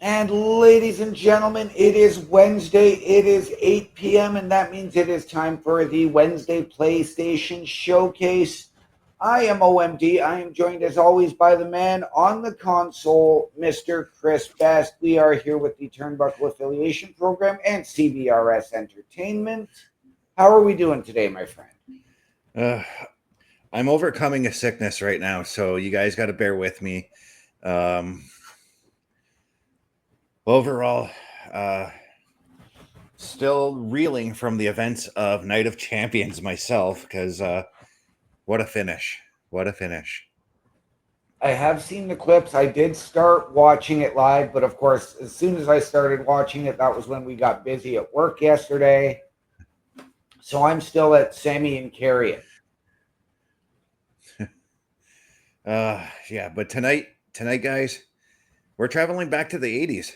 And ladies and gentlemen, it is Wednesday. It is 8 p.m. and that means it is time for the Wednesday PlayStation Showcase. I am OMD. I am joined as always by the man on the console, Mr. Chris Best. We are here with the Turnbuckle Affiliation Program and CBRS Entertainment. How are we doing today, my friend? I'm overcoming a sickness right now, so you guys got to bear with me. Overall, still reeling from the events of Night of Champions myself, because what a finish. What a finish. I have seen the clips. I did start watching it live, but of course, as soon as I started watching it, that was when we got busy at work yesterday. So I'm still at Semi and Carrion. Yeah, but tonight, guys, we're traveling back to the 80s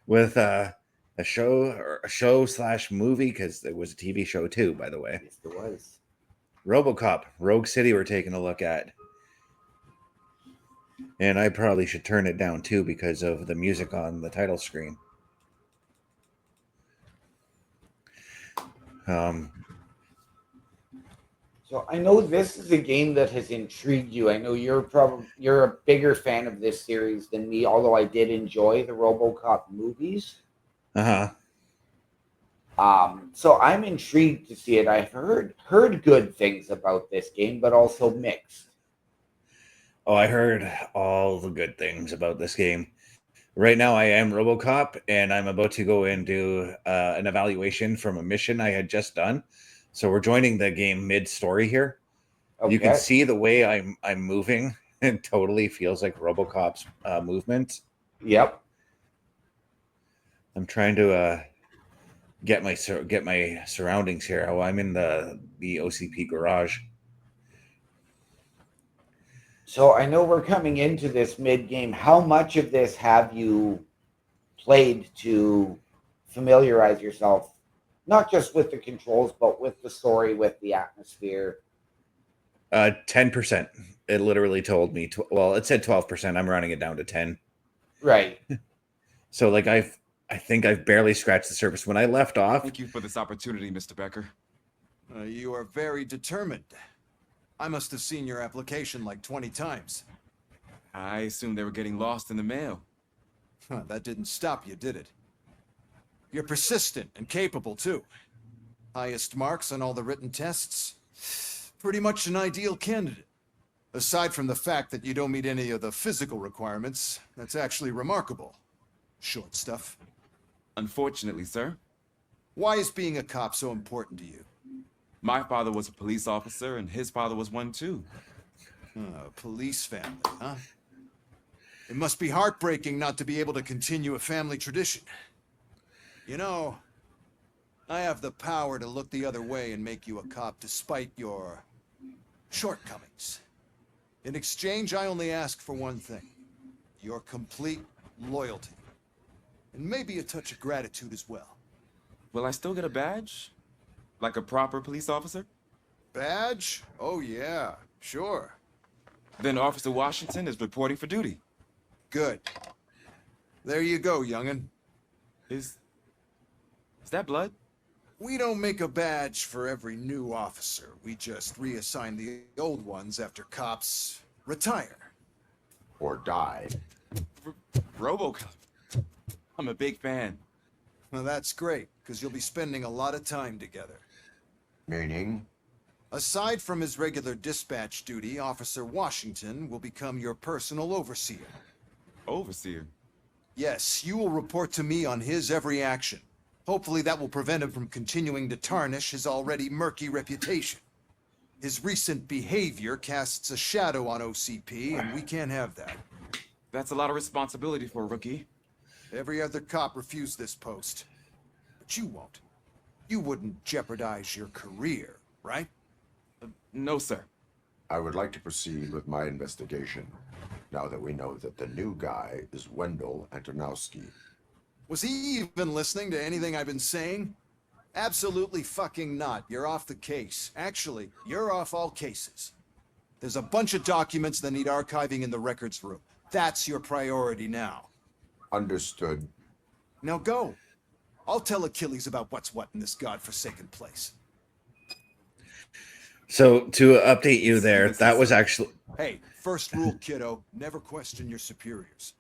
with a show slash movie, because it was a TV show too, by the way. Yes, it was. Robocop, Rogue City, we're taking a look at. And I probably should turn it down too because of the music on the title screen. So I know this is a game that has intrigued you. I know you're a bigger fan of this series than me, although I did enjoy the RoboCop movies. So I'm intrigued to see it. I've heard good things about this game, but also mixed. Oh, I heard all the good things about this game. Right now, I am RoboCop, and I'm about to go and do an evaluation from a mission I had just done. So we're joining the game mid-story here. Okay. You can see the way I'm moving. It totally feels like RoboCop's movement. Yep. I'm trying to get my surroundings here. Oh, I'm in the OCP garage. So I know we're coming into this mid-game. How much of this have you played to familiarize yourself, not just with the controls, but with the story, with the atmosphere? 10%. It literally told me. Well, it said 12%. I'm rounding it down to 10. Right. So, like, I think I've barely scratched the surface. When I left off... Thank you for this opportunity, Mr. Becker. You are very determined. I must have seen your application like 20 times. I assumed they were getting lost in the mail. That didn't stop you, did it? You're persistent and capable, too. Highest marks on all the written tests. Pretty much an ideal candidate. Aside from the fact that you don't meet any of the physical requirements, that's actually remarkable. Short stuff. Unfortunately, sir. Why is being a cop so important to you? My father was a police officer, and his father was one, too. A police family, huh? It must be heartbreaking not to be able to continue a family tradition. You know, I have the power to look the other way and make you a cop despite your shortcomings. In exchange, I only ask for one thing. Your complete loyalty. And maybe a touch of gratitude as well. Will I still get a badge? Like a proper police officer? Badge? Oh yeah, sure. Then Officer Washington is reporting for duty. Good. There you go, young'un. Is that blood? We don't make a badge for every new officer. We just reassign the old ones after cops retire. Or die. Robocop. I'm a big fan. Well, that's great, because you'll be spending a lot of time together. Meaning? Aside from his regular dispatch duty, Officer Washington will become your personal overseer. Overseer? Yes, you will report to me on his every action. Hopefully that will prevent him from continuing to tarnish his already murky reputation. His recent behavior casts a shadow on OCP, and we can't have that. That's a lot of responsibility for a rookie. Every other cop refused this post. But you won't. You wouldn't jeopardize your career, right? No, sir. I would like to proceed with my investigation, now that we know that the new guy is Wendell Antonowski. Was he even listening to anything I've been saying? Absolutely fucking not. You're off the case. Actually, you're off all cases. There's a bunch of documents that need archiving in the records room. That's your priority now. Understood. Now go. I'll tell Achilles about what's what in this godforsaken place. So to update you there, that was actually... Hey, first rule, kiddo, never question your superiors.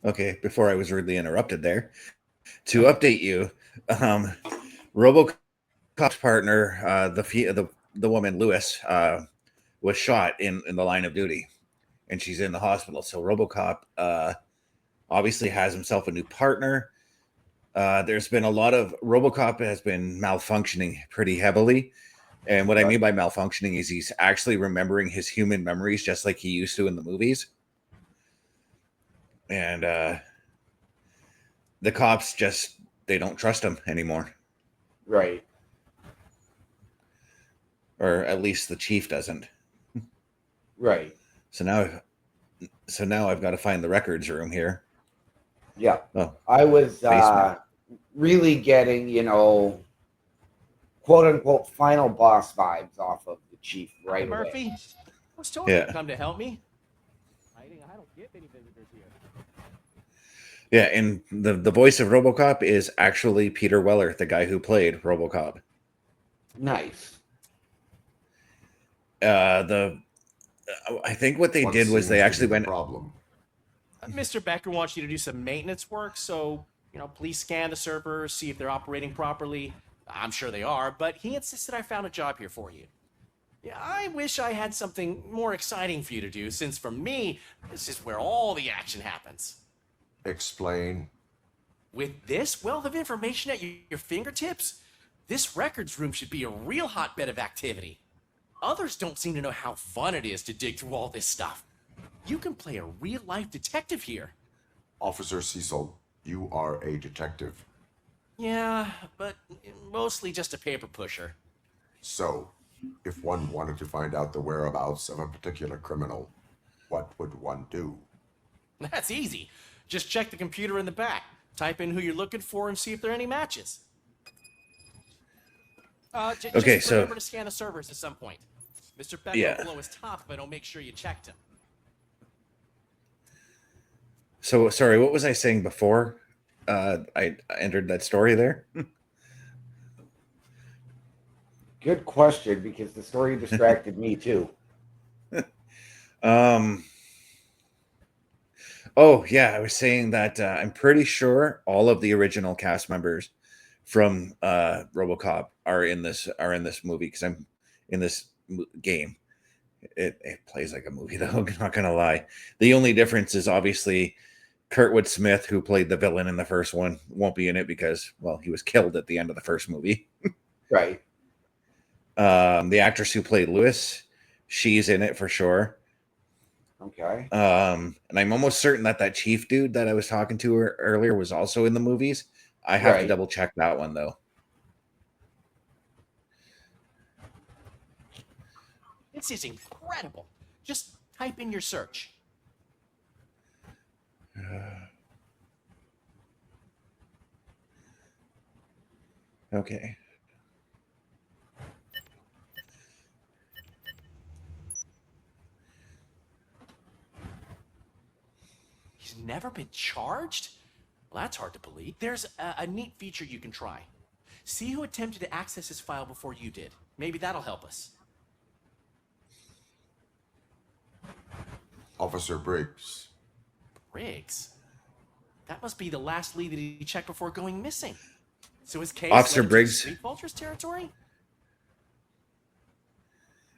Okay, before I was rudely interrupted there. To update you, Robocop's partner, the woman, Lewis, was shot in the line of duty, and she's in the hospital. So Robocop obviously has himself a new partner. There's been a lot of... Robocop has been malfunctioning pretty heavily. And what I mean by malfunctioning is he's actually remembering his human memories just like he used to in the movies. And the cops they don't trust him anymore. Right. Or at least the chief doesn't. Right. So now I've got to find the records room here. Yeah. Oh, I was basement. really getting, quote unquote final boss vibes off of the chief right away. Murphy, I was told you'd come to help me. I don't get many visitors here. Yeah, and the voice of Robocop is actually Peter Weller, the guy who played Robocop. Nice. I think what they did was they actually went... problem. Mr. Becker wants you to do some maintenance work, so, please scan the servers, see if they're operating properly. I'm sure they are, but he insisted I found a job here for you. Yeah, I wish I had something more exciting for you to do, since for me, this is where all the action happens. Explain. With this wealth of information at your fingertips, this records room should be a real hotbed of activity. Others don't seem to know how fun it is to dig through all this stuff. You can play a real-life detective here. Officer Cecil, you are a detective. Yeah, but mostly just a paper pusher. So, if one wanted to find out the whereabouts of a particular criminal, what would one do? That's easy. Just check the computer in the back. Type in who you're looking for and see if there are any matches. Okay, just so... remember to scan the servers at some point. Mr. Becker will blow his top if I don't make sure you checked him. So, sorry, what was I saying before I entered that story there? Good question, because the story distracted me too. Oh, yeah, I was saying that I'm pretty sure all of the original cast members from Robocop are in this movie, because I'm in this game. It plays like a movie, though. I'm not gonna lie. The only difference is obviously Kurtwood Smith, who played the villain in the first one, won't be in it because, well, he was killed at the end of the first movie. Right. The actress who played Lewis, she's in it for sure. Okay. And I'm almost certain that chief dude that I was talking to earlier was also in the movies. I have to double check that one, though. This is incredible. Just type in your search. Okay. He's never been charged? Well, that's hard to believe. There's a neat feature you can try. See who attempted to access his file before you did. Maybe that'll help us. Officer Briggs. Briggs? That must be the last lead that he checked before going missing. So his case Officer led into Briggs. Street Vultures territory?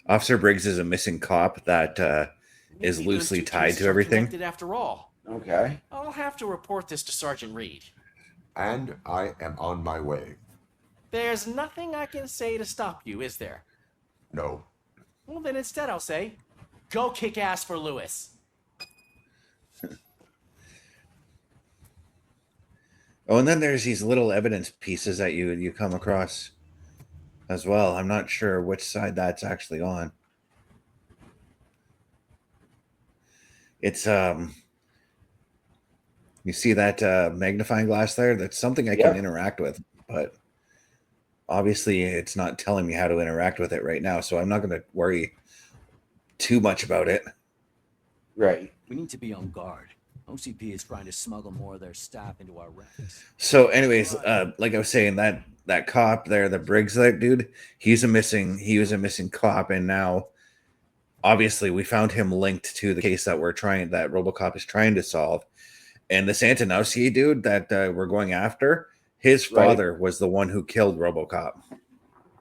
Officer Briggs is a missing cop that is Maybe those loosely two tied cases to are everything. connected after all. Okay. I'll have to report this to Sergeant Reed. And I am on my way. There's nothing I can say to stop you, is there? No. Well, then instead I'll say, go kick ass for Lewis. Oh, and then there's these little evidence pieces that you come across as well. I'm not sure which side that's actually on. It's you see that magnifying glass there? That's something I can interact with, but obviously it's not telling me how to interact with it right now, so I'm not going to worry too much about it. Right. We need to be on guard. OCP is trying to smuggle more of their staff into our ranks. So, anyways, like I was saying, that cop there, the Briggs, that dude, he was a missing cop, and now obviously we found him linked to the case that Robocop is trying to solve. And this Antonovsky dude that we're going after, his father was the one who killed Robocop.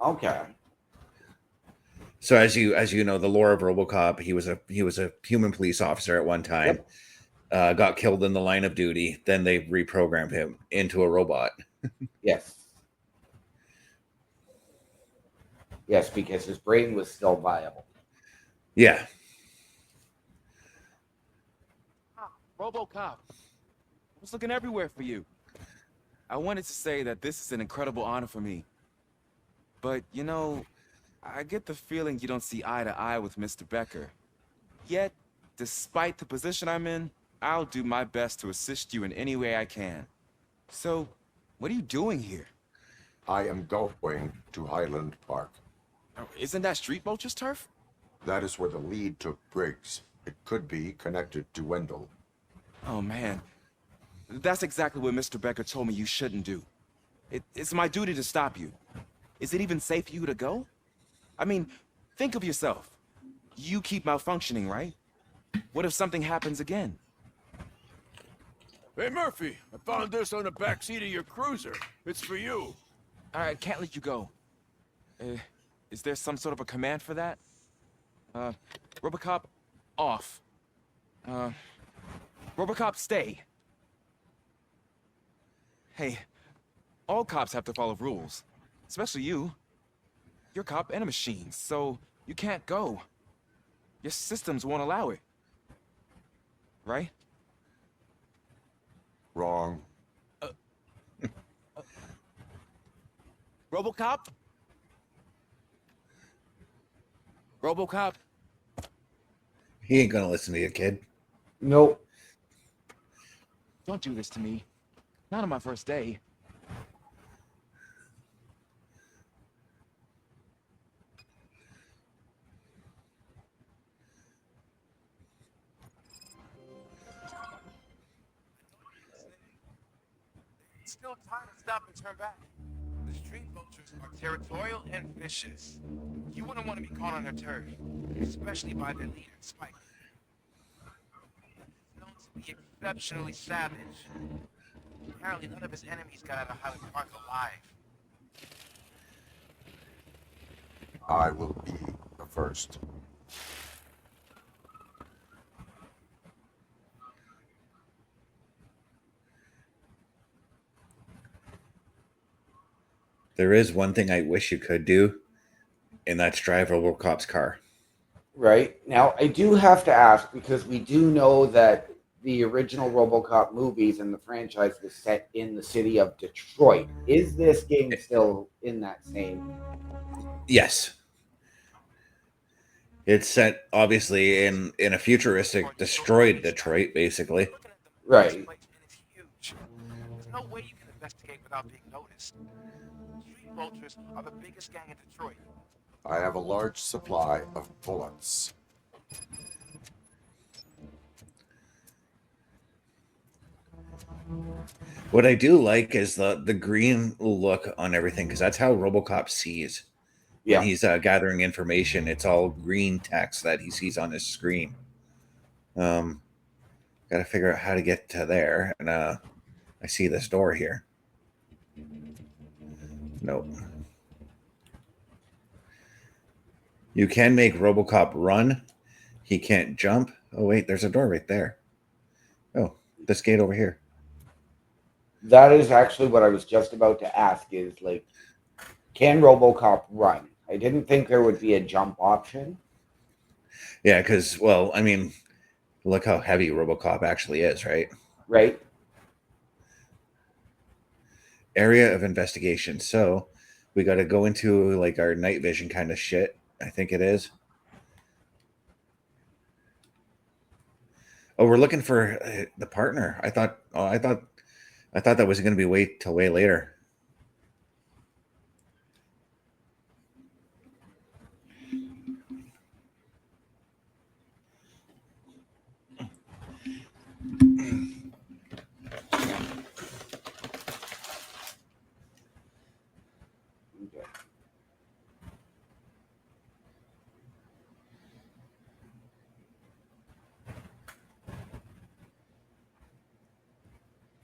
Okay. So as you know, the lore of Robocop, he was a human police officer at one time. Yep. Got killed in the line of duty. Then they reprogrammed him into a robot. Yes. Yes, because his brain was still viable. Yeah. Robocop. I was looking everywhere for you. I wanted to say that this is an incredible honor for me. But, you know, I get the feeling you don't see eye to eye with Mr. Becker. Yet, despite the position I'm in, I'll do my best to assist you in any way I can. So, what are you doing here? I am going to Highland Park. Oh, isn't that Street Vulture's turf? That is where the lead took Briggs. It could be connected to Wendell. Oh, man. That's exactly what Mr. Becker told me you shouldn't do. It's my duty to stop you. Is it even safe for you to go? I mean, think of yourself. You keep malfunctioning, right? What if something happens again? Hey, Murphy, I found this on the back seat of your cruiser. It's for you. I can't let you go. Is there some sort of a command for that? Robocop, off. Robocop, stay. Hey, all cops have to follow rules. Especially you. You're a cop and a machine, so you can't go. Your systems won't allow it. Right? Wrong. Robocop? Robocop? He ain't gonna listen to you, kid. Nope. Don't do this to me. Not on my first day. It's still time to stop and turn back. The street vultures are territorial and vicious. You wouldn't want to be caught on their turf, especially by their leader, Spike. He's known to be exceptionally savage. Apparently, none of his enemies got out of Highland Park alive. I will be the first. There is one thing I wish you could do, and that's drive Robocop's car. Right. Now, I do have to ask, because we do know that the original RoboCop movies and the franchise was set in the city of Detroit. Is this game still in that same? Yes. It's set, obviously, in a futuristic, destroyed Detroit, basically. Right. It's huge. There's no way you can investigate without being noticed. Street vultures are the biggest gang in Detroit. I have a large supply of bullets. What I do like is the green look on everything, because that's how RoboCop sees. When he's gathering information, it's all green text that he sees on his screen. Got to figure out how to get to there. And I see this door here. Nope. You can make RoboCop run. He can't jump. Oh, wait, there's a door right there. Oh, this gate over here. That is actually what I was just about to ask, is like, can RoboCop run? I didn't think there would be a jump option. Yeah, because, well, I mean, look how heavy RoboCop actually is, right? Right. Area of investigation. So we got to go into like our night vision kind of shit. I think it is. Oh, we're looking for the partner. I thought that was going to be wait till way later.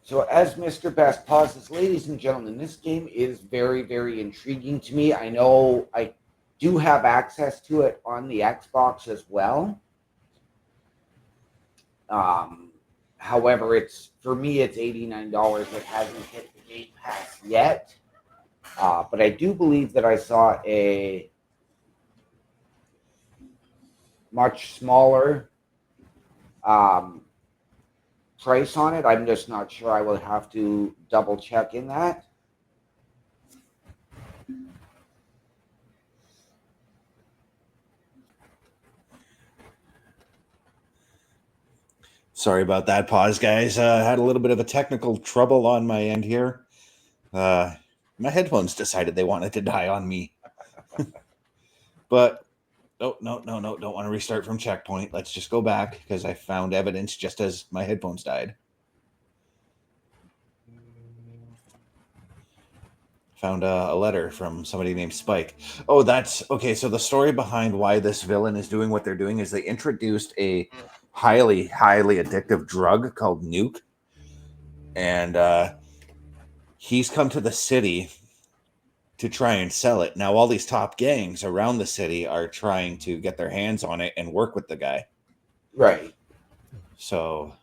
So as Mr. Best pauses, ladies and gentlemen, this game is very, very intriguing to me. I know I do have access to it on the Xbox as well. However, for me, it's $89. It hasn't hit the Game Pass yet. But I do believe that I saw a much smaller price on it. I'm just not sure. I will have to double check in that. Sorry about that pause, guys. Had a little bit of a technical trouble on my end here. My headphones decided they wanted to die on me. But no, don't want to restart from checkpoint. Let's just go back because I found evidence just as my headphones died. Found a letter from somebody named Spike. Oh, that's okay. So the story behind why this villain is doing what they're doing is they introduced a highly addictive drug called Nuke, and he's come to the city to try and sell it. Now all these top gangs around the city are trying to get their hands on it and work with the guy. Right. So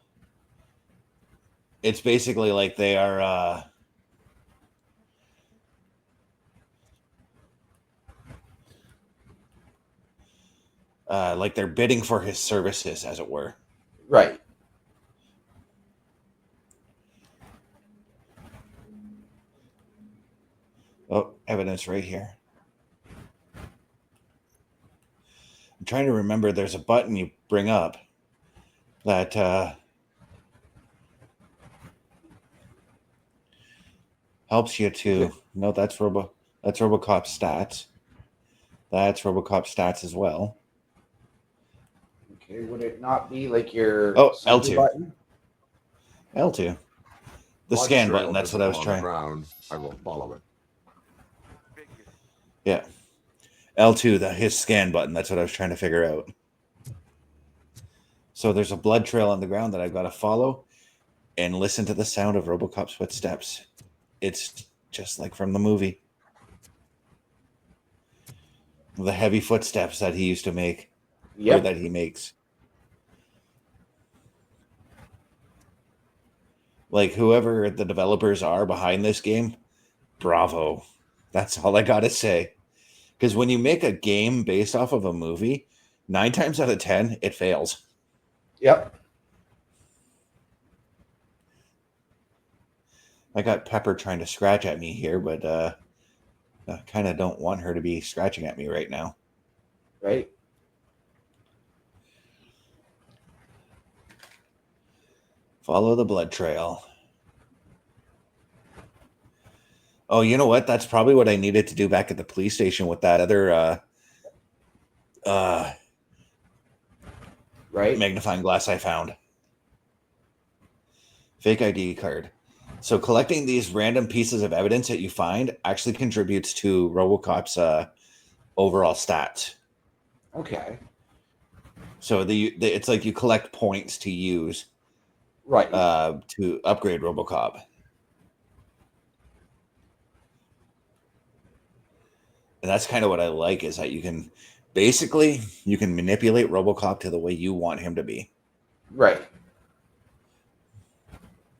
it's basically like they are like they're bidding for his services, as it were. Right. Oh, evidence right here. I'm trying to remember. There's a button you bring up that helps you to. No, that's Robocop stats. That's Robocop stats as well. Okay, would it not be like your L2 button? L2. The Blood scan trail button. That's what visible I was on the trying. ground. I will follow it. Yeah. L2, his scan button. That's what I was trying to figure out. So there's a blood trail on the ground that I've got to follow and listen to the sound of Robocop's footsteps. It's just like from the movie. The heavy footsteps that he used to make. Or that he makes. Like whoever the developers are behind this game, bravo. That's all I gotta say. Because when you make a game based off of a movie, 9 times out of 10, it fails. Yep. I got Pepper trying to scratch at me here, but I kind of don't want her to be scratching at me right now. Right. Follow the blood trail. Oh, you know what? That's probably what I needed to do back at the police station with that other right magnifying glass I found. Fake ID card. So collecting these random pieces of evidence that you find actually contributes to RoboCop's overall stats. Okay. So it's like you collect points to use right to upgrade RoboCop. And that's kind of what I like, is that you can manipulate RoboCop to the way you want him to be. Right.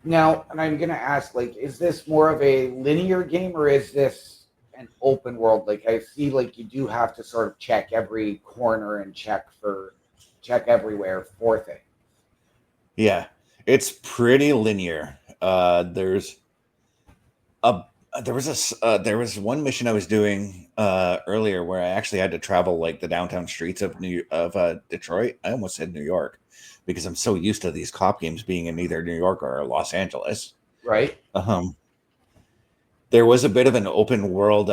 Now, and I'm going to ask, like, is this more of a linear game or is this an open world? Like, I see, like, you do have to sort of check every corner and check everywhere for things. Yeah, it's pretty linear. There was one mission I was doing earlier where I actually had to travel like the downtown streets of Detroit. I almost said New York because I'm so used to these cop games being in either New York or Los Angeles. Right. There was a bit of an open world.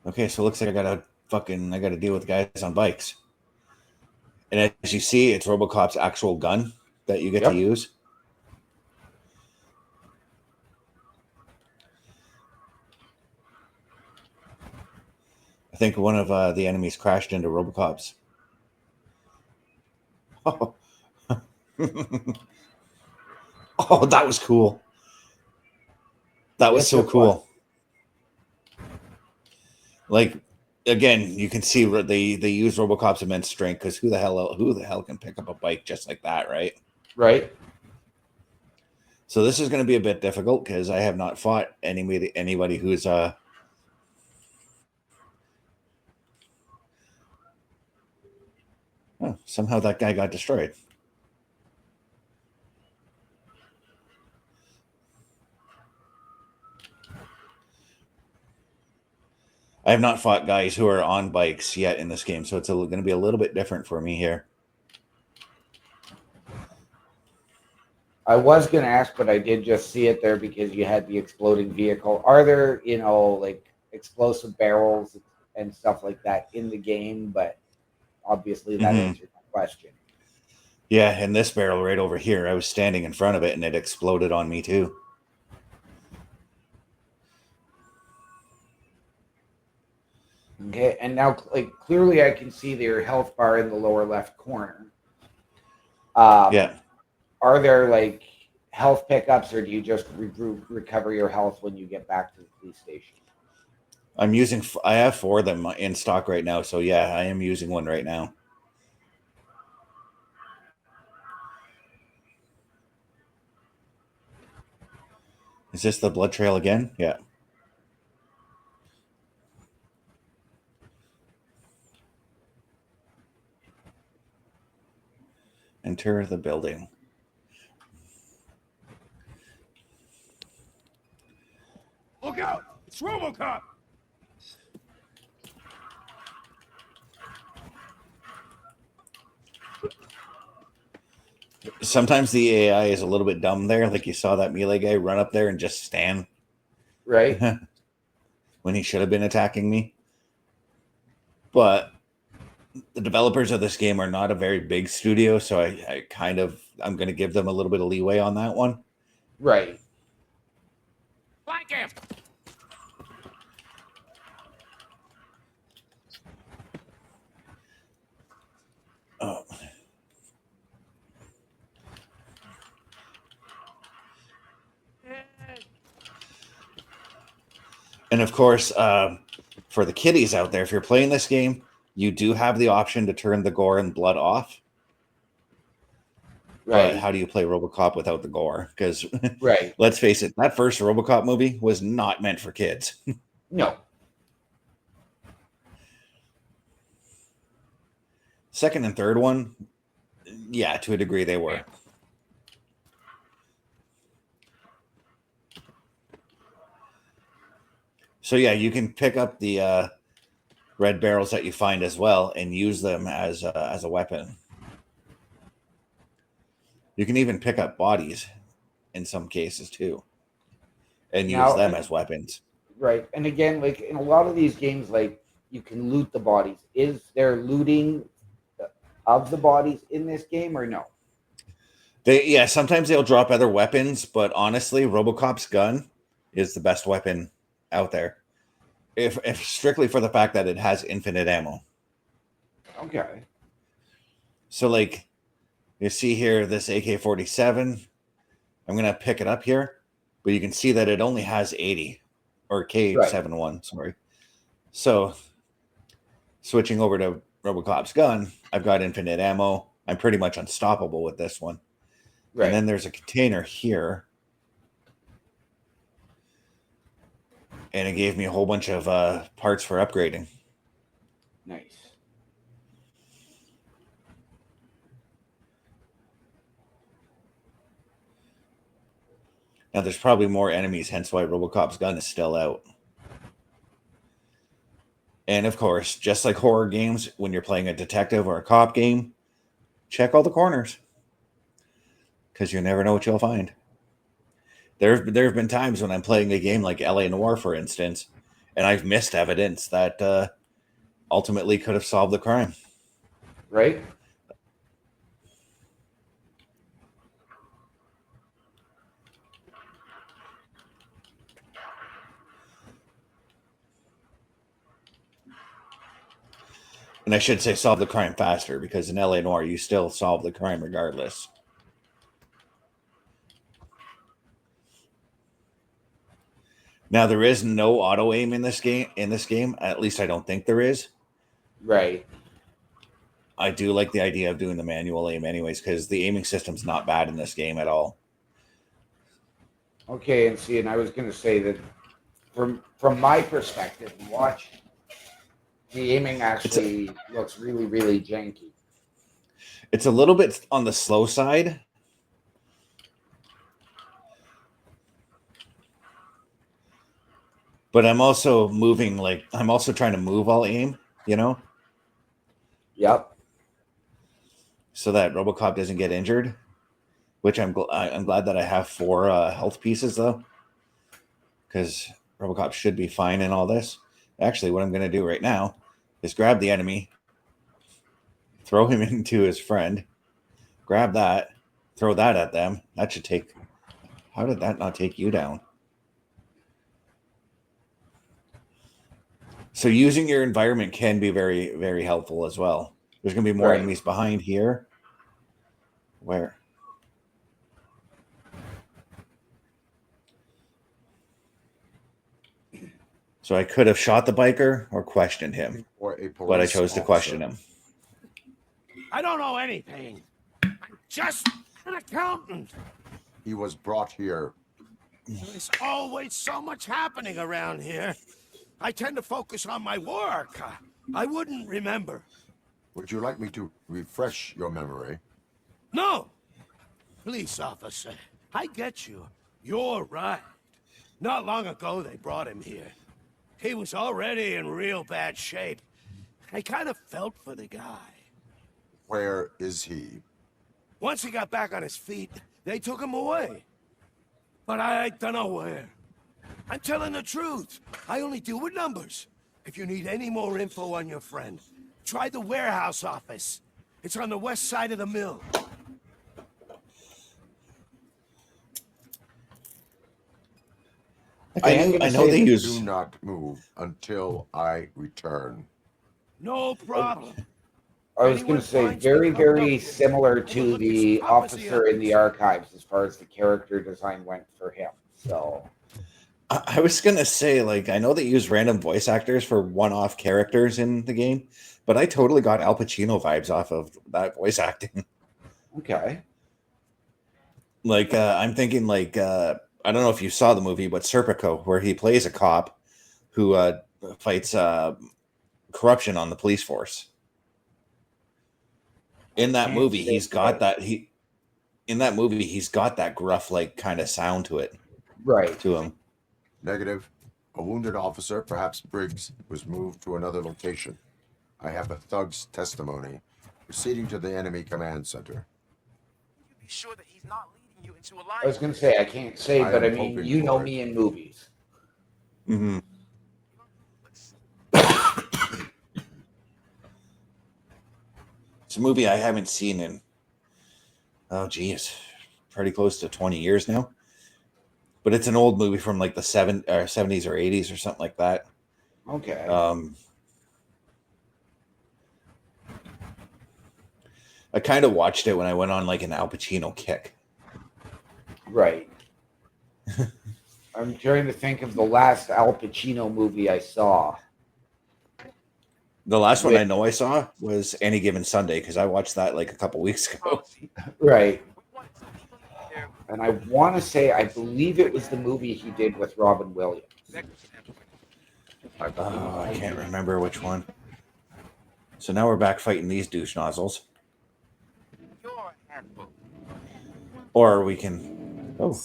Okay, so it looks like I gotta deal with guys on bikes. And as you see, it's RoboCop's actual gun that you get Yep. to use. I think one of the enemies crashed into Robocop's. Oh. Oh, that was cool. That was Yes, so it was. cool. Like, again, you can see they use Robocop's immense strength, because who the hell can pick up a bike just like that, right? Right. So this is going to be a bit difficult because I have not fought anybody who's oh, somehow that guy got destroyed. I have not fought guys who are on bikes yet in this game, so it's going to be a little bit different for me here. I was going to ask, but I did just see it there because you had the exploding vehicle. Are there, like explosive barrels and stuff like that in the game? But obviously that answered my question. Yeah, and this barrel right over here, I was standing in front of it and it exploded on me too. Okay, and now clearly I can see their health bar in the lower left corner. Yeah. Are there health pickups, or do you just recover your health when you get back to the police station? I have 4 of them in stock right now, so yeah, I am using one right now. Is this the blood trail again? Yeah. Enter the building. Look out! It's Robocop! Sometimes the AI is a little bit dumb there. Like you saw that melee guy run up there and just stand. Right. When he should have been attacking me. But the developers of this game are not a very big studio, so I'm going to give them a little bit of leeway on that one. Right. Flank him! Oh. And of course, for the kiddies out there, if you're playing this game, you do have the option to turn the gore and blood off. Right. But how do you play Robocop without the gore? Because right. Let's face it, that first Robocop movie was not meant for kids. No. Second and third one, yeah, to a degree they were. So yeah, you can pick up the red barrels that you find as well and use them as a weapon. You can even pick up bodies in some cases too, and use them as weapons. Right, and again, in a lot of these games, you can loot the bodies. Is there looting of the bodies in this game, or no? Sometimes they'll drop other weapons, but honestly, Robocop's gun is the best weapon out there. If strictly for the fact that it has infinite ammo. Okay. So you see here, this AK-47, I'm going to pick it up here, but you can see that it only has 80, or K71, sorry. So switching over to Robocop's gun, I've got infinite ammo. I'm pretty much unstoppable with this one. Right. And then there's a container here. And it gave me a whole bunch of parts for upgrading. Nice. Now, there's probably more enemies, hence why Robocop's gun is still out. And, of course, just like horror games, when you're playing a detective or a cop game, check all the corners. Because you never know what you'll find. There have been times when I'm playing a game like LA Noire, for instance, and I've missed evidence that ultimately could have solved the crime. Right. And I should say solve the crime faster, because in LA Noire, you still solve the crime regardless. Now, there is no auto aim in this game. At least I don't think there is. Right. I do like the idea of doing the manual aim anyways, because the aiming system's not bad in this game at all. Okay, and I was going to say that from my perspective, watch, the aiming actually looks really, really janky. It's a little bit on the slow side. But I'm also moving, I'm also trying to move while aim, Yep. so that Robocop doesn't get injured, which I'm glad that I have 4 health pieces, though, because Robocop should be fine in all this. Actually, what I'm going to do right now is grab the enemy, throw him into his friend, grab that, throw that at them. That should take... How did that not take you down? So using your environment can be very, very helpful as well. There's going to be more enemies behind here. Where? So I could have shot the biker or questioned him, but I chose to question him. I don't know anything. I'm just an accountant. He was brought here. There's always so much happening around here. I tend to focus on my work. I wouldn't remember. Would you like me to refresh your memory? No! Police officer, I get you. You're right. Not long ago they brought him here. He was already in real bad shape. I kind of felt for the guy. Where is he? Once he got back on his feet, they took him away. But I don't know where. I'm telling the truth. I only deal with numbers. If you need any more info on your friend, try the warehouse office. It's on the west side of the mill. I know they use... Do not move until I return. No problem. I was going to say, very, very similar to the officer in the archives as far as the character design went for him. So I was going to say, I know they use random voice actors for one-off characters in the game, but I totally got Al Pacino vibes off of that voice acting. Okay. I'm thinking I don't know if you saw the movie, but Serpico, where he plays a cop who fights corruption on the police force. In that movie, he's got that gruff, kind of sound to it. Right. To him. Negative. A wounded officer, perhaps Briggs, was moved to another location. I have a thug's testimony proceeding to the enemy command center. You be sure that he's not leading you into a lie. I was going to say, I can't say, but I mean, you know me in movies. Mm-hmm. It's a movie I haven't seen in, pretty close to 20 years now. But it's an old movie from the 70s or 80s or something like that. Okay. I kind of watched it when I went on an Al Pacino kick. Right. I'm trying to think of the last Al Pacino movie I saw. The last one I know I saw was Any Given Sunday, because I watched that a couple weeks ago. Right. And I want to say, I believe it was the movie he did with Robin Williams. I can't remember which one. So now we're back fighting these douche nozzles. Or we can... Oh.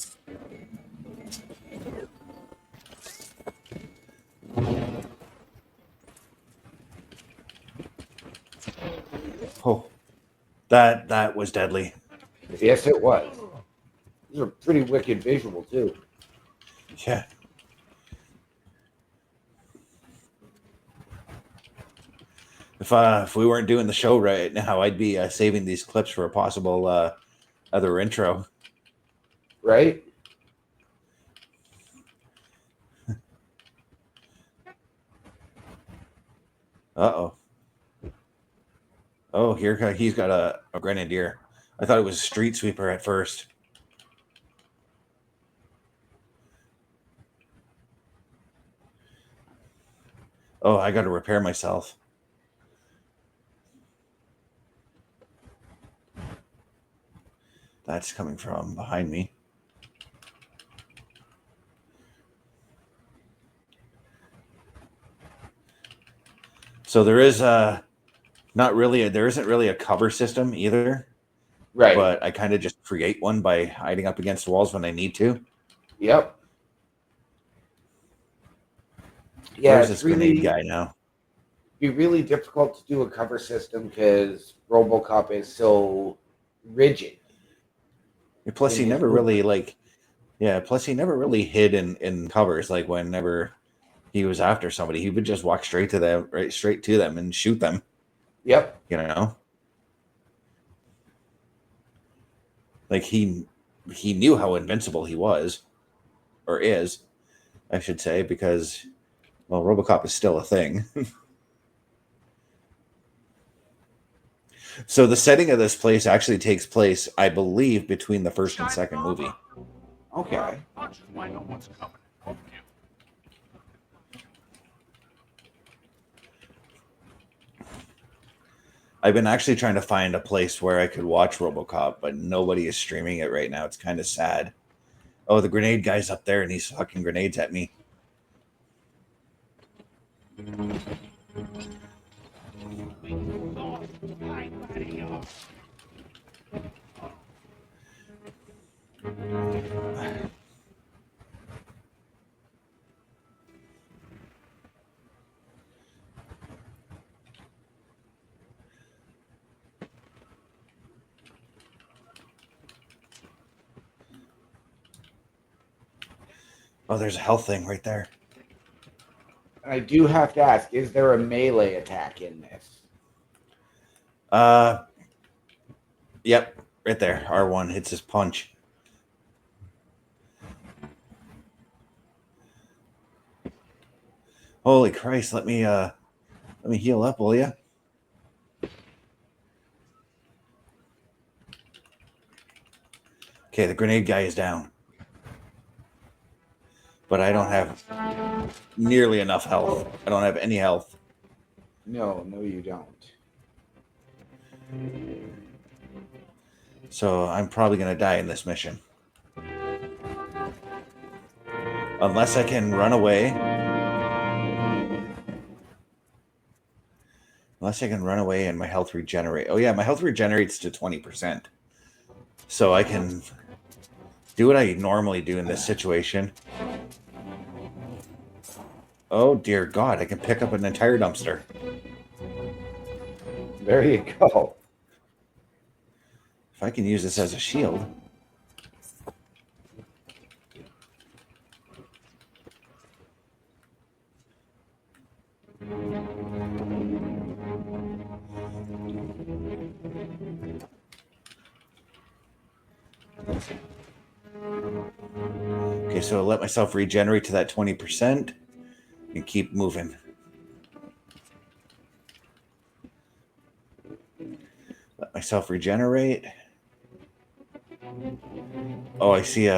Oh. That was deadly. Yes, it was. These are pretty wicked visual, too. Yeah. If we weren't doing the show right now, I'd be saving these clips for a possible other intro. Right? Uh-oh. Oh, he's got a grenadier. I thought it was a street sweeper at first. Oh, I got to repair myself. That's coming from behind me. So there is there isn't really a cover system either. Right. But I kind of just create one by hiding up against walls when I need to. Yep. Yeah, Where's it's this grenade guy now? be really difficult to do a cover system because Robocop is so rigid. Plus, in he his never really movement. Plus, he never really hid in covers. Like whenever he was after somebody, he would just walk straight to them and shoot them. Yep. You know, like he knew how invincible he was, or is, I should say, because well, Robocop is still a thing. So the setting of this place actually takes place, I believe, between the first and second movie. Okay. I've been actually trying to find a place where I could watch Robocop, but nobody is streaming it right now. It's kind of sad. Oh, the grenade guy's up there and he's fucking grenades at me. Oh, there's a health thing right there. I do have to ask, is there a melee attack in this? Yep, right there. R1 hits his punch. Holy Christ, let me heal up, will ya? Okay, the grenade guy is down. But I don't have nearly enough health. I don't have any health. No, you don't. So I'm probably going to die in this mission. Unless I can run away. Unless I can run away and my health regenerate. Oh yeah, my health regenerates to 20%. So I can do what I normally do in this situation. Oh dear God, I can pick up an entire dumpster. There you go. If I can use this as a shield. Okay, so I'll let myself regenerate to that 20% and keep moving. Let myself regenerate. Oh, I see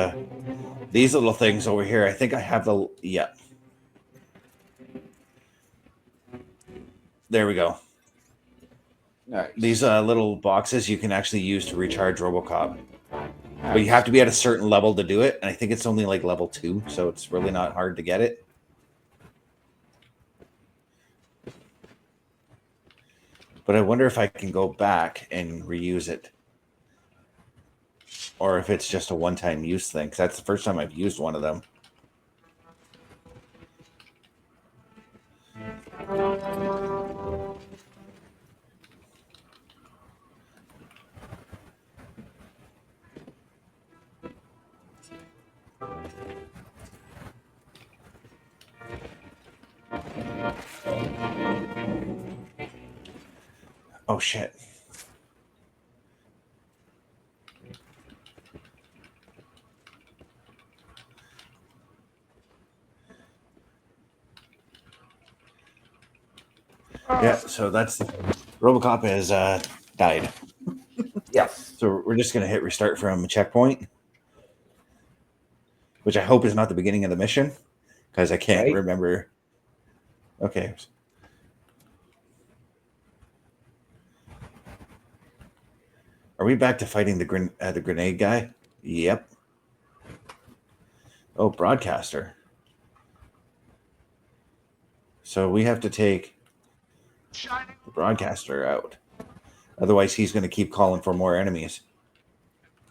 these little things over here. I think I have the... Yeah. There we go. Nice. These little boxes you can actually use to recharge Robocop. But you have to be at a certain level to do it. And I think it's only like level 2, so it's really not hard to get it. But I wonder if I can go back and reuse it. Or if it's just a one-time use thing. Because that's the first time I've used one of them. Oh, shit. Yeah, so that's Robocop has died. Yes. So we're just going to hit restart from checkpoint, which I hope is not the beginning of the mission, because I can't Right. remember. Okay. Are we back to fighting the grenade guy? Yep. Oh, broadcaster. So we have to take the broadcaster out. Otherwise, he's going to keep calling for more enemies.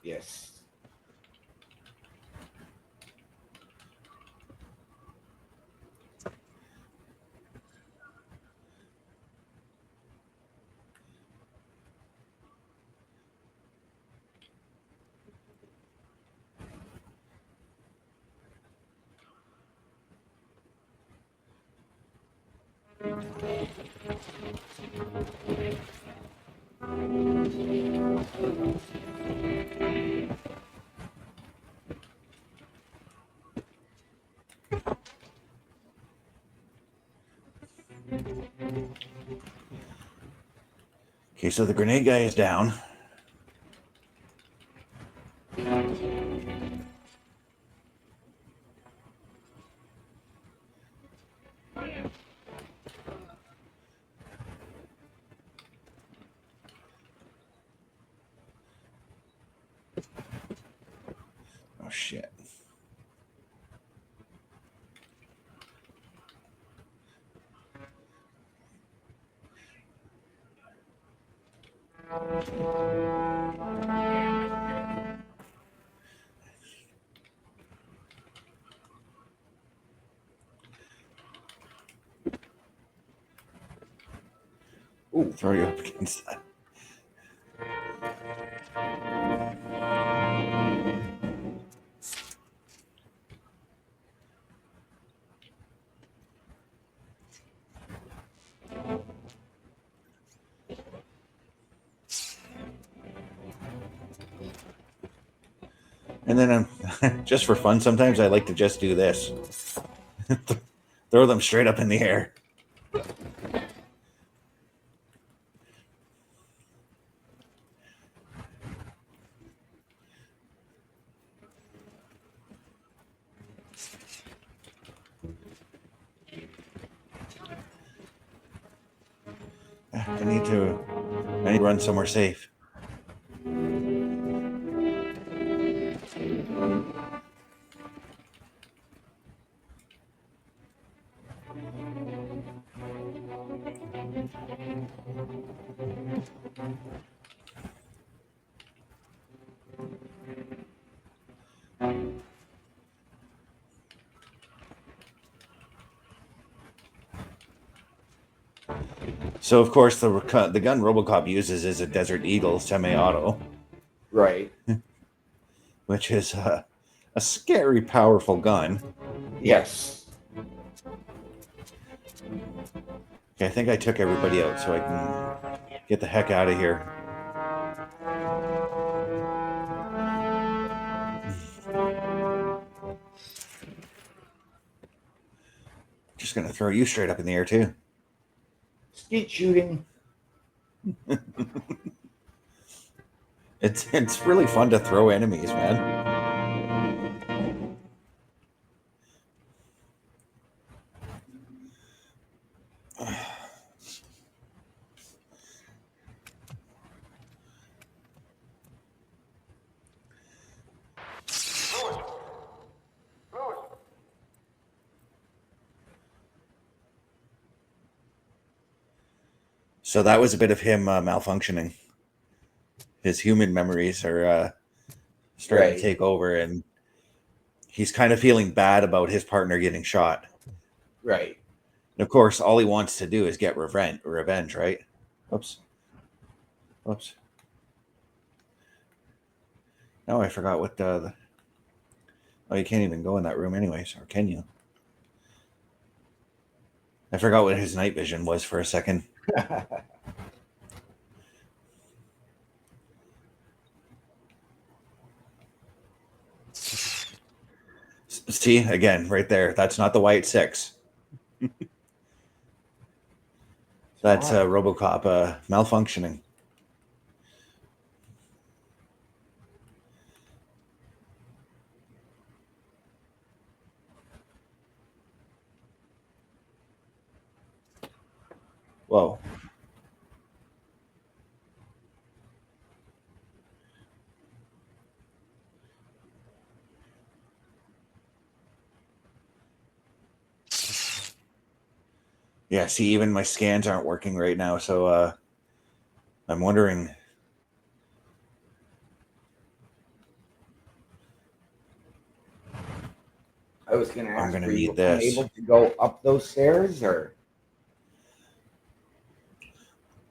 Yes. Okay, so the grenade guy is down. Oh, shit. Ooh, throw you up against that. And then just for fun, sometimes I like to just do this. Throw them straight up in the air. I need to run somewhere safe. So, of course, the gun Robocop uses is a Desert Eagle semi-auto, Right. which is a scary, powerful gun. Yes. Okay, I think I took everybody out, so I can get the heck out of here. Just gonna throw you straight up in the air too. Skeet shooting. It's really fun to throw enemies, man. So that was a bit of him malfunctioning. His human memories are starting to take over, and he's kind of feeling bad about his partner getting shot. Right. And of course, all he wants to do is get revenge, right? Oops. Oops. Now I forgot what the... Oh, you can't even go in that room anyways, or can you? I forgot what his night vision was for a second. See, again, right there. That's not the white 6. That's Robocop malfunctioning. Whoa. Yeah, see, even my scans aren't working right now, so I'm wondering. I was going to I'm ask, gonna were you need this. unable to go up those stairs, or?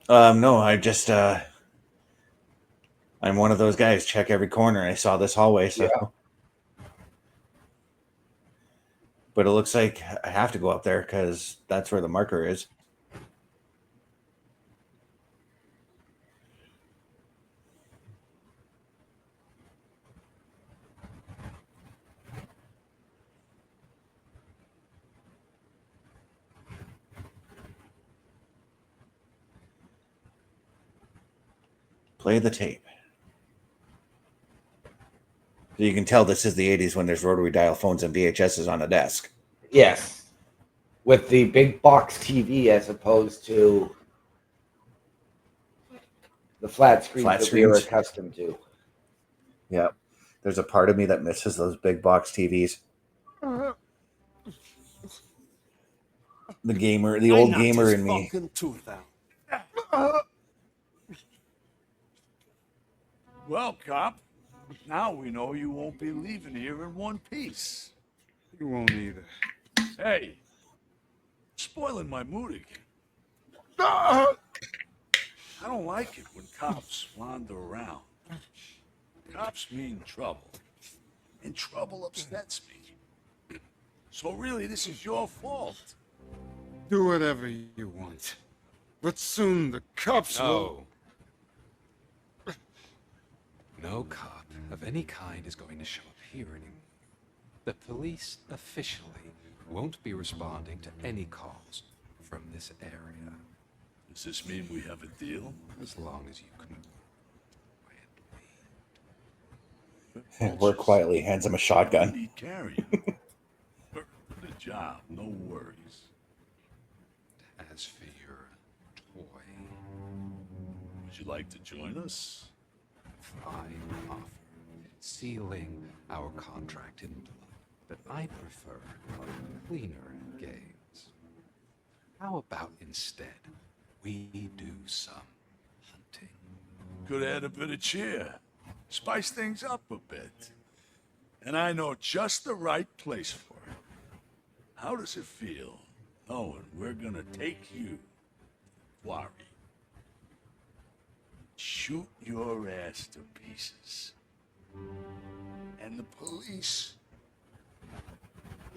No, I'm one of those guys. Check every corner. I saw this hallway, so. Yeah. But it looks like I have to go up there because that's where the marker is. Play the tape. So you can tell this is the 80s when there's rotary dial phones and VHSs on a desk. Yes. With the big box TV as opposed to the flat screens that we are screens. accustomed to. Yeah. There's a part of me that misses those big box TVs. The old gamer in me. Tooth out. Well, cop, now we know you won't be leaving here in one piece. You won't either. Hey, spoiling my mood again. Ah! I don't like it when cops wander around. Cops mean trouble, and trouble upsets me. So really, this is your fault. Do whatever you want. But soon the cops will... No cop of any kind is going to show up here anymore. The police officially won't be responding to any calls from this area. Does this mean we have a deal? As long as you can Work quietly, hands him a shotgun. Need carrying. Good job, no worries. As for your toy, would you like to join us? Fine offer, sealing our contract in blood, but I prefer cleaner games. How about instead we do some hunting? Could add a bit of cheer, spice things up a bit. And I know just the right place for it. How does it feel knowing we're gonna take you to the quarry? Shoot your ass to pieces. And the police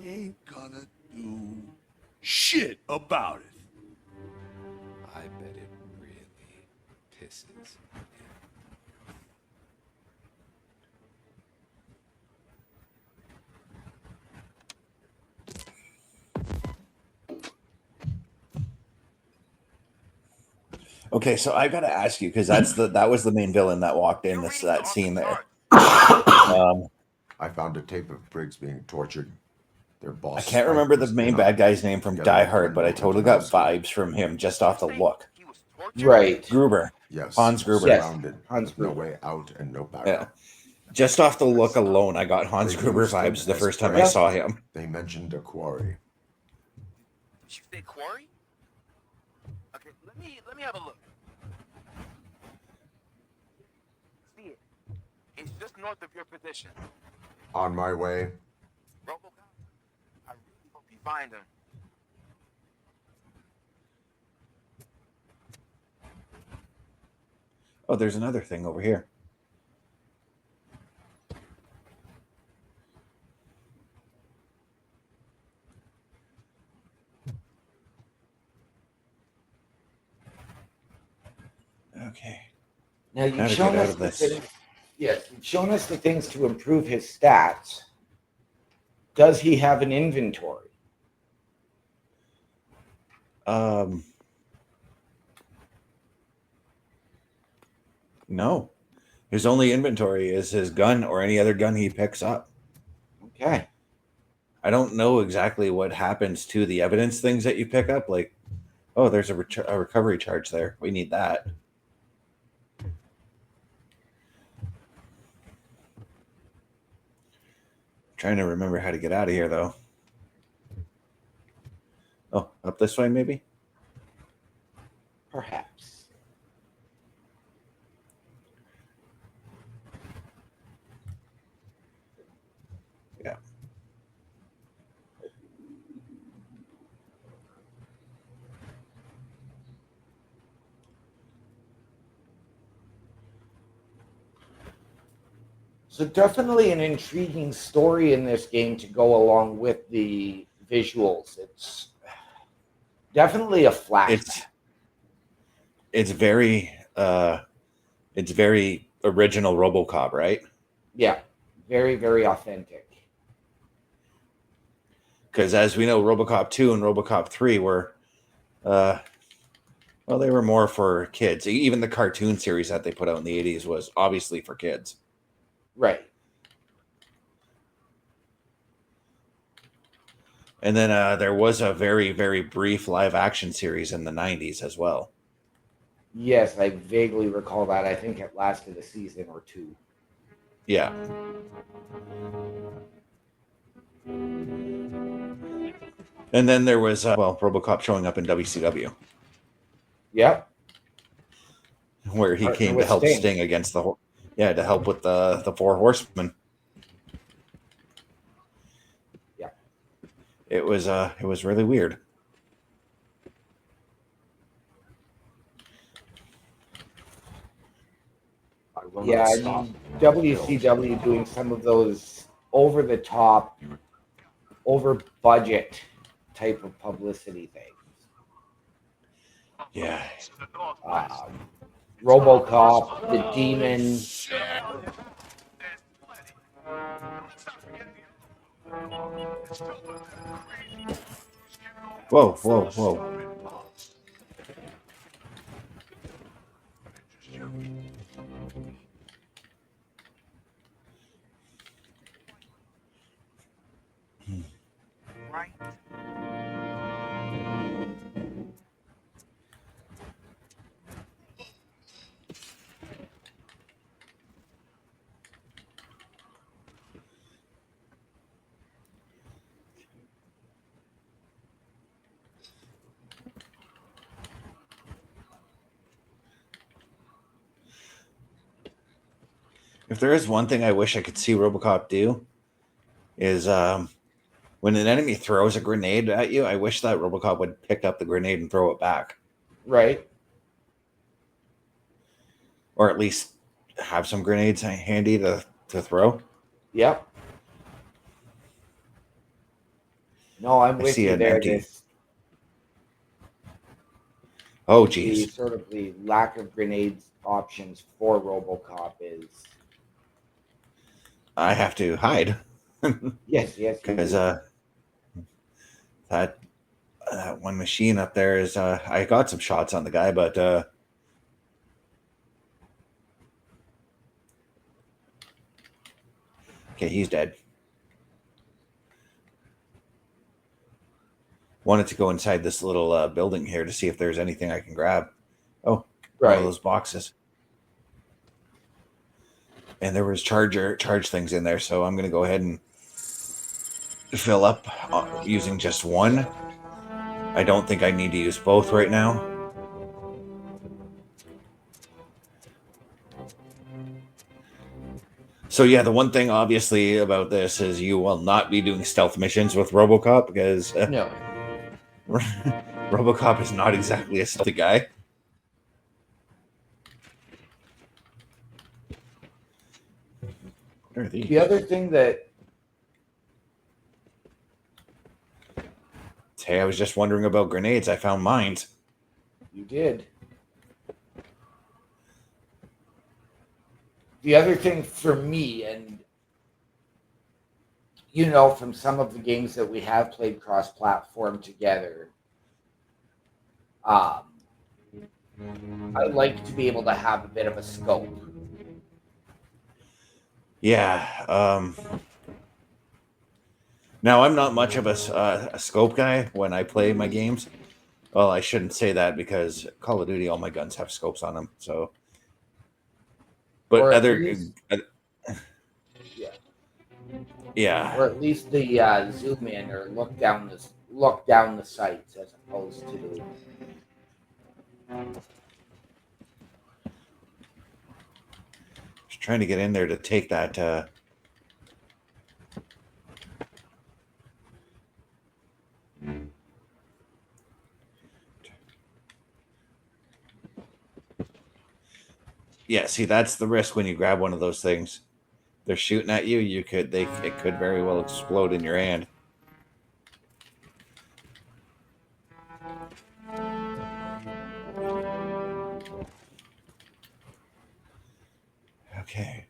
ain't gonna do shit about it. I bet it really pisses him. Okay, so I got to ask you because that was the main villain that walked in that scene there. I found a tape of Briggs being tortured. Their boss. I can't remember the main bad guy's name from Die Hard, but I totally got vibes from him just off the look. Right. Gruber. Yes. Hans Gruber. Yes. Surrounded, Hans no Gruber. way out and no backup. Yeah. Just off the look alone, I got Hans They Gruber used him vibes the as first time I prey. saw him. They mentioned a quarry. Did you say quarry? Okay, let me have a look. See it. It's just north of your position. On my way. Robocop, I really hope you find him. Oh, there's another thing over here. Okay. Now How you've to shown get out us of the this. things. Yes, you've shown us the things to improve his stats. Does he have an inventory? No. His only inventory is his gun or any other gun he picks up. Okay. I don't know exactly what happens to the evidence things that you pick up. Like, oh, there's a recovery charge there. We need that. Trying to remember how to get out of here, though. Oh, up this way, maybe? Perhaps. Yeah. So definitely an intriguing story in this game to go along with the visuals. It's definitely a flashback. It's very original RoboCop, right? Yeah, very, very authentic. Because as we know, RoboCop 2 and RoboCop 3 were, well, they were more for kids. Even the cartoon series that they put out in the 80s was obviously for kids. Right. And then there was a very, very brief live action series in the 90s as well. Yes, I vaguely recall that. I think it lasted a season or two. Yeah. And then there was, RoboCop showing up in WCW. Yep. Where he came to help Sting against to help with the Four Horsemen. Yeah. It was really weird. Yeah, I mean, WCW doing some of those over the top, over budget type of publicity things. Yeah. Robocop, the Demon. Whoa, whoa, whoa. Right. If there is one thing I wish I could see RoboCop do, is when an enemy throws a grenade at you, I wish that RoboCop would pick up the grenade and throw it back. Right. Or at least have some grenades handy to throw. Yep. No, I'm with you there. Oh, geez. The sort of the lack of grenades options for RoboCop is. I have to hide. Yes. Because that one machine up there is. I got some shots on the guy, but. Okay, he's dead. Wanted to go inside this little building here to see if there's anything I can grab. Oh, right. One of those boxes. And there was charge things in there, so I'm going to go ahead and fill up using just one. I don't think I need to use both right now. So yeah, the one thing obviously about this is you will not be doing stealth missions with RoboCop because no. RoboCop is not exactly a stealthy guy. What are these? The other thing that. Hey, I was just wondering about grenades. I found mines. You did. The other thing for me, and you know, from some of the games that we have played cross-platform together, I like to be able to have a bit of a scope. Yeah. Now, I'm not much of a scope guy when I play my games. Well, I shouldn't say that because Call of Duty, all my guns have scopes on them. So, but Or at other, least, uh, yeah, yeah. or at least the zoom in or look down the sights as opposed to. Just trying to get in there to take that. Yeah, see, that's the risk when you grab one of those things. They're shooting at you. It could very well explode in your hand. Okay.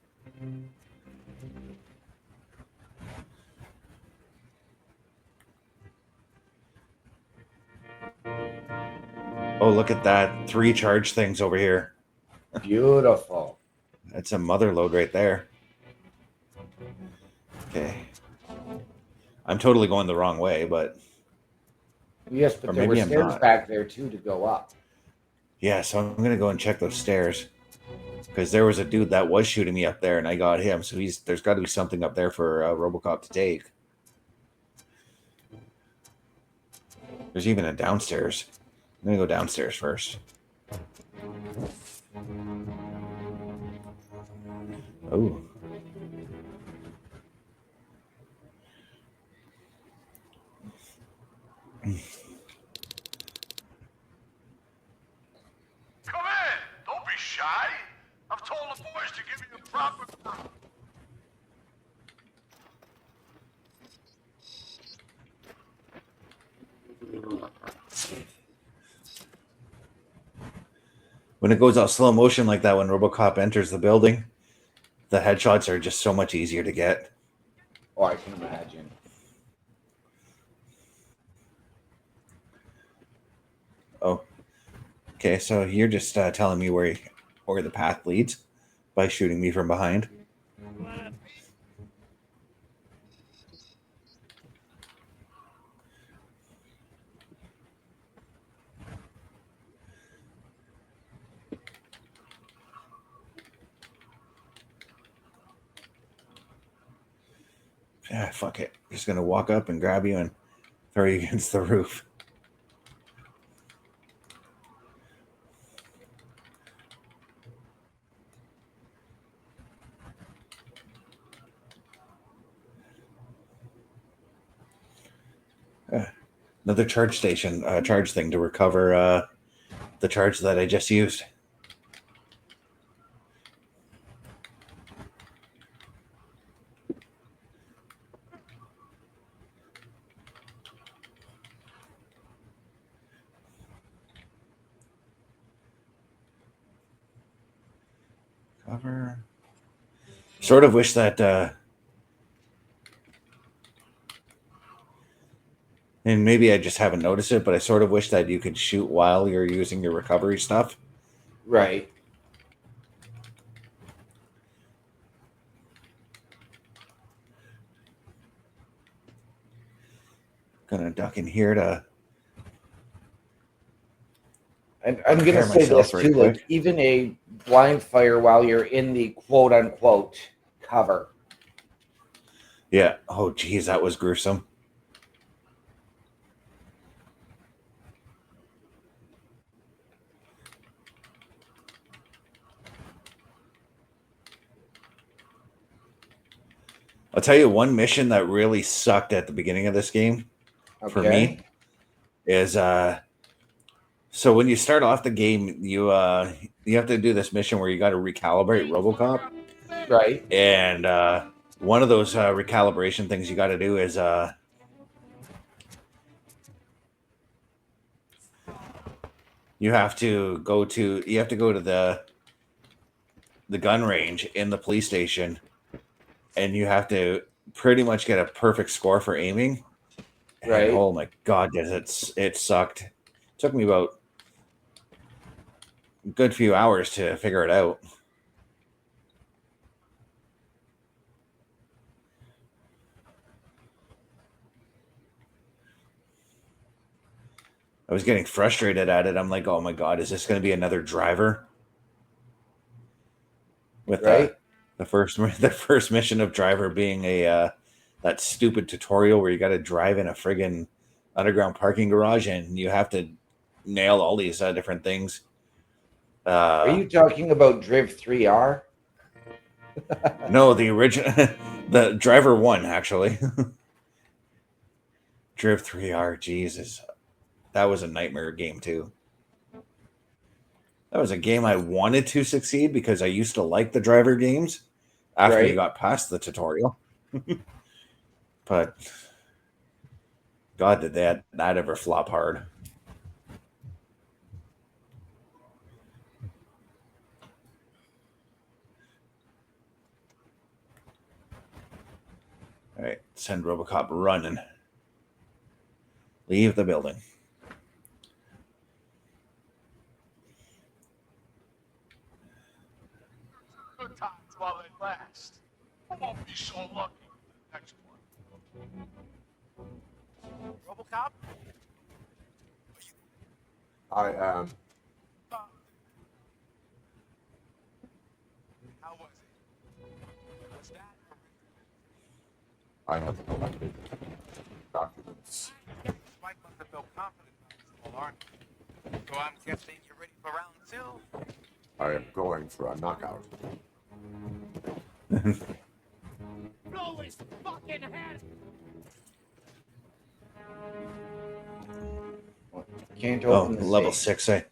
Oh, look at that. 3 charge things over here. Beautiful. That's a mother load right there. Okay. I'm totally going the wrong way, but... Yes, but Or there were maybe I'm stairs not. back there too to go up. Yeah, so I'm going to go and check those stairs. Because there was a dude that was shooting me up there, and I got him. So there's got to be something up there for Robocop to take. There's even a downstairs. I'm going to go downstairs first. Oh. Come in! Don't be shy! I've told the boys to give you a proper... When it goes out slow motion like that, when Robocop enters the building, the headshots are just so much easier to get. Oh, I can imagine. Oh. Okay, so you're just telling me where the path leads by shooting me from behind. Ah, fuck it. Just gonna walk up and grab you and throw you against the roof. Another charge station, charge thing to recover the charge that I just used. Cover. Sort of wish that, and maybe I just haven't noticed it, but I sort of wish that you could shoot while you're using your recovery stuff. Right. Gonna duck in here to. I'm going to prepare say this myself right too, quick. like even a blind fire while you're in the quote unquote cover. Yeah. Oh, geez, that was gruesome. I'll tell you one mission that really sucked at the beginning of this game for me is so when you start off the game, you have to do this mission where you got to recalibrate Robocop. Right. And one of those recalibration things you got to do is you have to go to the gun range in the police station, and you have to pretty much get a perfect score for aiming. Right. And, oh my god, it sucked. It took me about good few hours to figure it out. I was getting frustrated at it. I'm like, oh my God, is this going to be another driver? With Right. the first mission of Driver being a that stupid tutorial where you got to drive in a friggin' underground parking garage and you have to nail all these different things. Are you talking about Driv 3R? No, the original, the Driver 1, actually. Driv 3R, Jesus. That was a nightmare game, too. That was a game I wanted to succeed because I used to like the Driver games after you Right. got past the tutorial. But, God, did that ever flop hard. All right, send Robocop running. Leave the building. Good times while they last. I won't be so lucky with the next one. Robocop? I am. How was it? What's that? I have collected documents. Spike must have felt confident about this whole arc. So I'm guessing you're ready for round 2? I am going for a knockout. Blow his fucking head! Can't Oh, open the level safe. 6.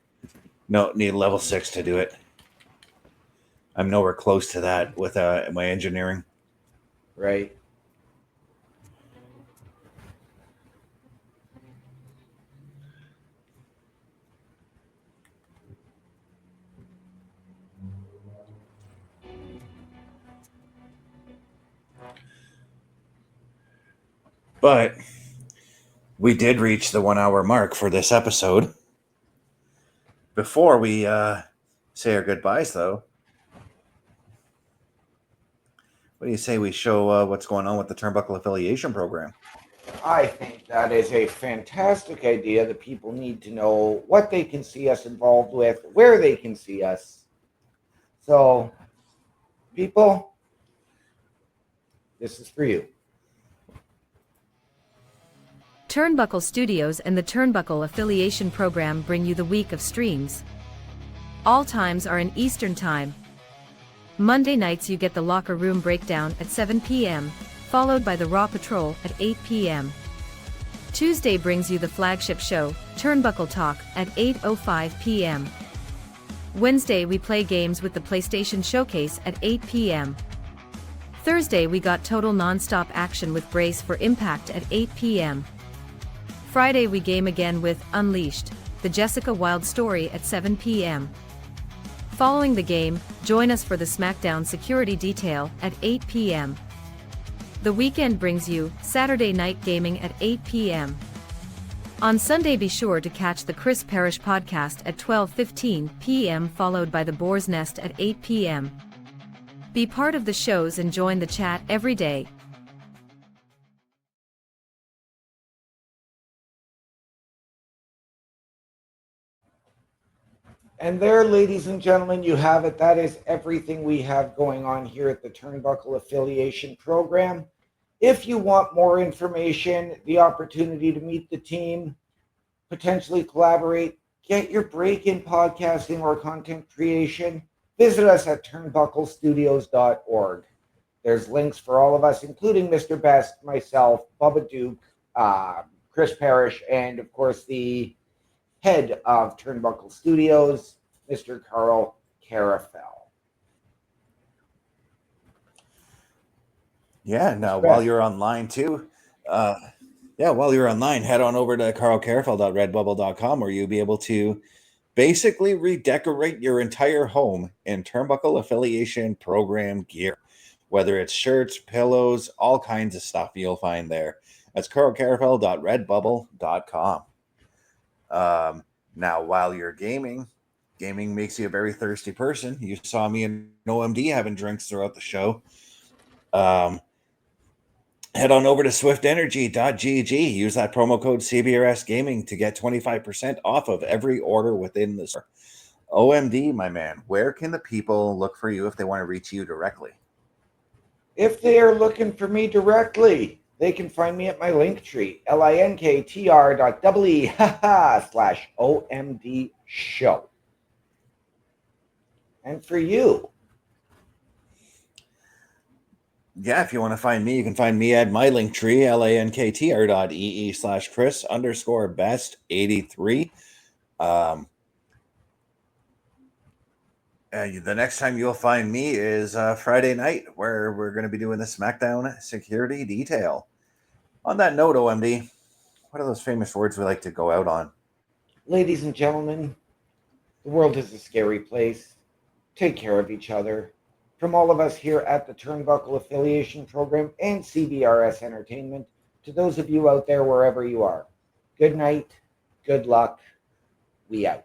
Need level 6 to do it. I'm nowhere close to that with my engineering. Right. But we did reach the 1 hour mark for this episode. Before we say our goodbyes, though, what do you say we show what's going on with the Turnbuckle Affiliation Program? I think that is a fantastic idea that people need to know what they can see us involved with, where they can see us. So, people, this is for you. Turnbuckle Studios and the Turnbuckle Affiliation Program bring you the week of streams. All times are in Eastern Time. Monday nights you get the Locker Room Breakdown at 7 p.m., followed by the Raw Patrol at 8 p.m. Tuesday brings you the flagship show, Turnbuckle Talk, at 8:05 p.m. Wednesday we play games with the PlayStation Showcase at 8 p.m. Thursday we got total non-stop action with Brace for Impact at 8 p.m. Friday we game again with Unleashed, the Jessica Wilde story at 7 p.m. Following the game, join us for the SmackDown Security Detail at 8 p.m. The weekend brings you Saturday Night Gaming at 8 p.m. On Sunday be sure to catch the Chris Parrish podcast at 12:15 p.m. followed by the Boar's Nest at 8 p.m. Be part of the shows and join the chat every day. And there, ladies and gentlemen, you have it. That is everything we have going on here at the Turnbuckle Affiliation Program. If you want more information, the opportunity to meet the team, potentially collaborate, get your break in podcasting or content creation, visit us at turnbucklestudios.org. There's links for all of us, including Mr. Best, myself, Bubba Duke, Chris Parrish, and of course the head of Turnbuckle Studios, Mr. Carl Carafel. Yeah, now while you're online too, while you're online, head on over to carlcarafel.redbubble.com where you'll be able to basically redecorate your entire home in Turnbuckle Affiliation Program gear. Whether it's shirts, pillows, all kinds of stuff you'll find there. That's carlcarafel.redbubble.com. Now, while you're gaming, gaming makes you a very thirsty person. You saw me and OMD having drinks throughout the show. Head on over to swiftenergy.gg. Use that promo code CBRS Gaming to get 25% off of every order within the store. OMD, my man, where can the people look for you if they want to reach you directly? If they are looking for me directly, they can find me at my Linktree, linktr.ee /OMDshow. And for you, yeah, if you want to find me, you can find me at my Linktree, linktr.ee /Chris_best83. The next time you'll find me is Friday night, where we're going to be doing the SmackDown security detail. On that note, OMD, what are those famous words we like to go out on? ladies and gentlemen, the world is a scary place. Take care of each other. From all of us here at the Turnbuckle Affiliation Program and CBRS Entertainment, to those of you out there wherever you are, good night, good luck, we out.